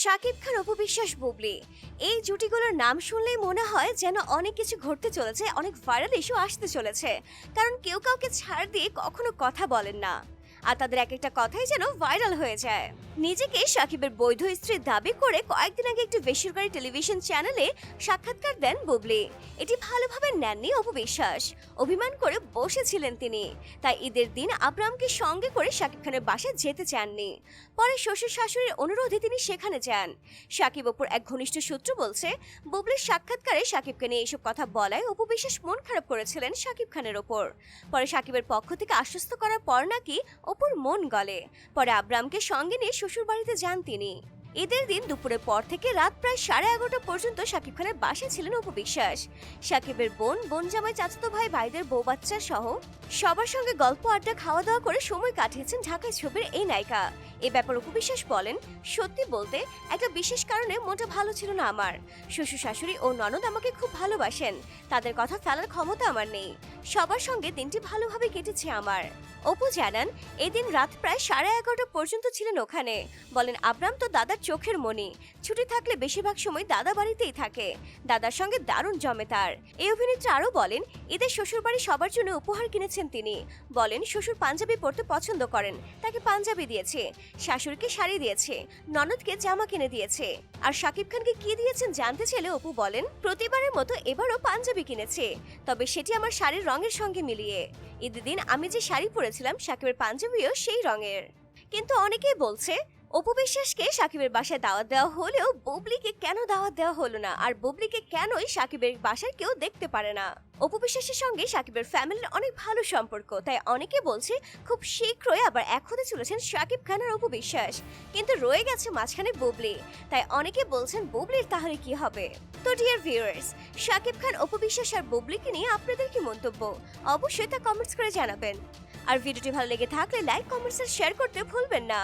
শাকিব খান, অপু বিশ্বাস, বুবলি এই জুটিগুলোর নাম শুনলেই মনে হয় যেন অনেক কিছু ঘটতে চলেছে, অনেক ভাইরাল ইস্যু আসতে চলেছে। কারণ কেউ কাউকে ছাড় দিয়ে কখনো কথা বলেন না, আর তাদের এক একটা কথাই যেন ভাইরাল হয়ে যায়। নিজেকে শাকিবের বৈধ স্ত্রীর দাবি করে কয়েকদিন আগে একটি বেসরকারি টেলিভিশন চ্যানেলে সাক্ষাৎকার দেন বুবলি। এটি ভালোভাবে নেননি অপু বিশ্বাস, অভিমান করে বসেছিলেন তিনি। তাই ঈদের দিন আব্রামকে সঙ্গে করে শাকিব খানের বাসায় যেতে চাননি। পরে শ্বশুর শাশুড়ির অনুরোধে তিনি সেখানে যান। শাকিব অপুর এক ঘনিষ্ঠ সূত্র বলছে, বুবলির সাক্ষাৎকারে শাকিবকে নিয়ে এসব কথা বলায় অপু বিশ্বাস মন খারাপ করেছিলেন শাকিব খানের ওপর। পরে শাকিবের পক্ষ থেকে আশ্বস্ত করার পর নাকি অপুর মন গলে। পরে আব্রামকে সঙ্গে নিয়ে শ্বশুর বাড়িতে যান তিনি। ঈদের দিন দুপুরের পর থেকে রাত প্রায় 11:30 পর্যন্ত শাকিব খানের বাসায় ছিলেন অপু বিশ্বাস। শাকিবের বোন জামাই, চাচাতো ভাই, ভাইদের বউ বাচ্চা সহ সবার সঙ্গে গল্প আড্ডা, খাওয়া দাওয়া করে সময় কাটিয়েছেন ঢাকায় ছবির এই নায়িকা। এ ব্যাপার অপু বিশ্বাস বলেন, সত্যি বলতে একটা বিশেষ কারণে মনটা ভালো ছিল না আমার। শ্বশুর শাশুড়ি ও ননদ আমাকে খুব ভালোবাসেন, তাদের কথা ফেলার ক্ষমতা আমার নেই। সবার সঙ্গে দিনটি ভালোভাবে কেটেছে আমার। অপু জানান, এদিন রাত প্রায় 11:30 পর্যন্ত ছিলেন ওখানে। বলেন, আব্রাম তো দাদার চোখের মণি, ছুটি থাকলে বেশিরভাগ সময় দাদা বাড়িতেই থাকে, দাদার সঙ্গে দারুণ জমে তার। এই অভিনেত্রী আরও বলেন, ঈদের শ্বশুরবাড়ি সবার জন্য উপহার কিনেছেন তিনি। বলেন, শ্বশুর পাঞ্জাবি পরতে পছন্দ করেন, তাকে পাঞ্জাবি দিয়েছে, শাশুড়িকে শাড়ি দিয়েছে, ননদকে জামা কিনে দিয়েছে। আর শাকিব খানকে কি দিয়েছেন জানতে চাইলে অপু বলেন, প্রতিবারের মতো এবারও পাঞ্জাবি কিনেছে, তবে সেটি আমার শাড়ির রঙের সঙ্গে মিলিয়ে। ঈদের দিন আমি যে শাড়ি পরেছিলাম, শাকিবের পাঞ্জাবিও সেই রঙের। কিন্তু অনেকেই বলছে, অপু বিশ্বাসকে শাকিবের বাসায় দাওয়াত দেওয়া হলেও বুবলিকে কেন দাওয়াত দেওয়া হলো না, আর বুবলিকে কেনই শাকিবের বাসায় কেউ দেখতে পারে না। অপু বিশ্বাসের সঙ্গে শাকিবের ফ্যামিলির অনেক ভালো সম্পর্ক, তাই অনেকে বলছে খুব শীঘ্রই আবার এক হতে চলেছেন শাকিব খান আর অপু বিশ্বাস। কিন্তু রয়ে গেছে মাঝখানে বুবলি, তাই অনেকে বলছেন বুবলির তাহলে কি হবে। তো ডিয়ার ভিউয়ার্স, শাকিব খান, অপু বিশ্বাস আর বুবলিকে নিয়ে আপনাদের কি মন্তব্য, অবশ্যই তা কমেন্টস করে জানাবেন। আর ভিডিওটি ভালো লেগে থাকলে লাইক, কমেন্টস আর শেয়ার করতে ভুলবেন না।